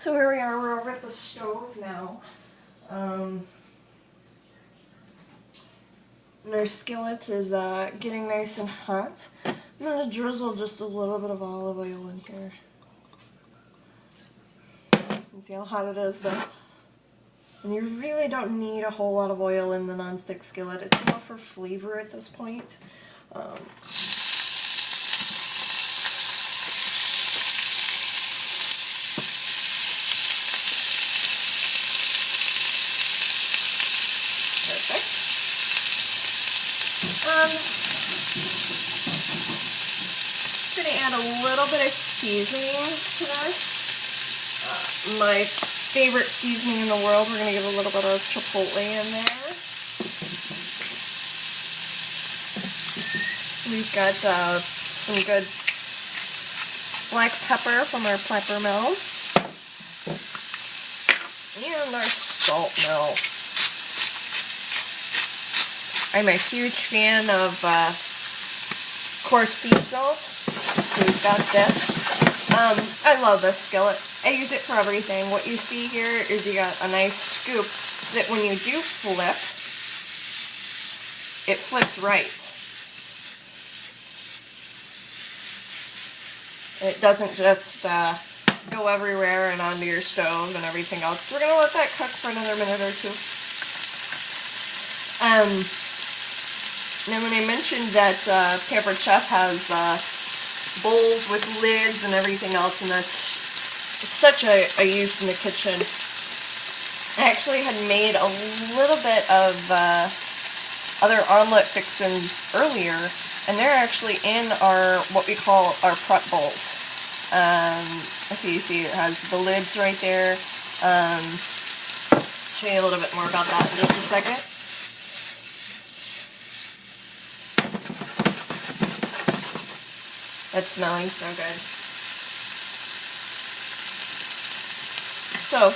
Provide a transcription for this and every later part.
So here we are, we're over at the stove now. And our skillet is getting nice and hot. I'm going to drizzle just a little bit of olive oil in here. You see how hot it is though? And you really don't need a whole lot of oil in the nonstick skillet. It's more for flavor at this point. Perfect. Just going to add a little bit of seasoning to this. My favorite seasoning in the world. We're going to give a little bit of chipotle in there. We've got some good black pepper from our pepper mill. And our salt mill. I'm a huge fan of coarse sea salt. So we've got this. I love this skillet. I use it for everything. What you see here is you got a nice scoop so that when you do flip, it flips right. It doesn't just go everywhere and onto your stove and everything else. So we're going to let that cook for another minute or two. Now when I mentioned that Pampered Chef has bowls with lids and everything else, and that's such a use in the kitchen. I actually had made a little bit of other omelet fixins earlier, and they're actually in our, what we call our prep bowls. Okay, you see it has the lids right there. Show you a little bit more about that in just a second. That's smelling so good. So,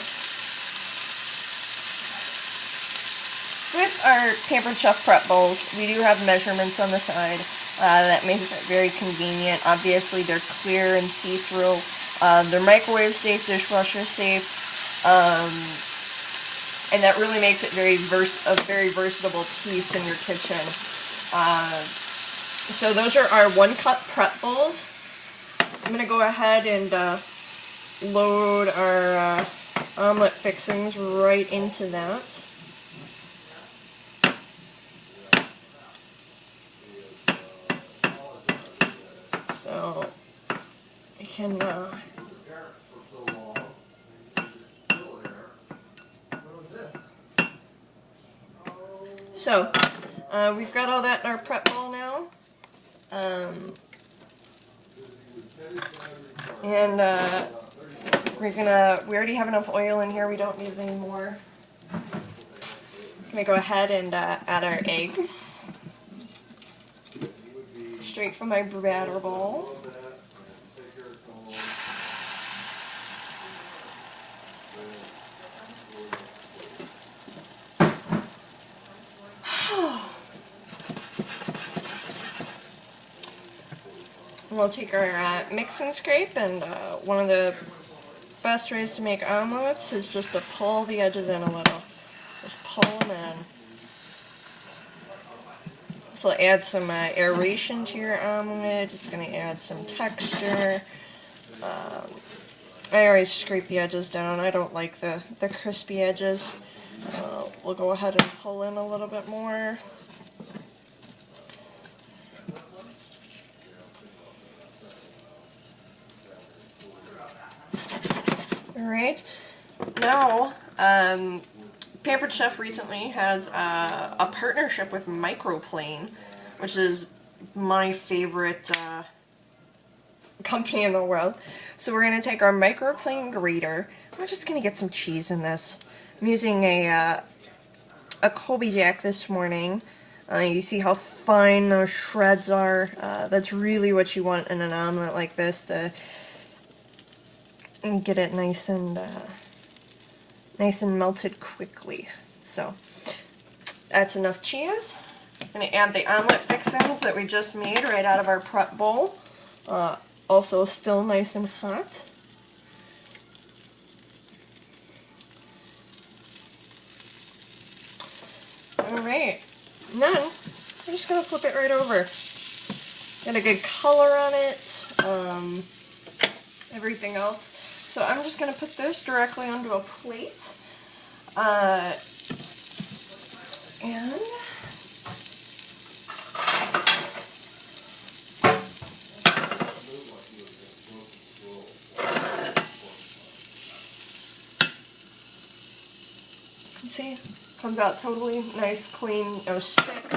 with our Pampered Chef prep bowls, we do have measurements on the side. That makes it very convenient. Obviously, they're clear and see-through. They're microwave safe, dishwasher safe, and that really makes it a very versatile piece in your kitchen. So those are our 1-cup prep bowls. I'm going to go ahead and load our omelet fixings right into that. So I can we've got all that in our prep bowl now. And we already have enough oil in here, we don't need any more. I'm going to go ahead and add our eggs straight from my batter bowl. We'll take our mix and scrape, and one of the best ways to make omelets is just to pull the edges in a little. Just pull them in. This will add some aeration to your omelet. It's going to add some texture. I always scrape the edges down. I don't like the crispy edges. We'll go ahead and pull in a little bit more. Alright, now Pampered Chef recently has a partnership with Microplane, which is my favorite company in the world. So we're going to take our Microplane grater. We're just going to get some cheese in this. I'm using a Colby Jack this morning. You see how fine those shreds are. That's really what you want in an omelet like this, to get it nice and melted quickly. So that's enough cheese. I'm going to add the omelet fixings that we just made right out of our prep bowl. Also still nice and hot. Alright, and then I'm just going to flip it right over. Get a good color on it, everything else. So I'm just going to put this directly onto a plate. And see, comes out totally nice, clean, no sticks.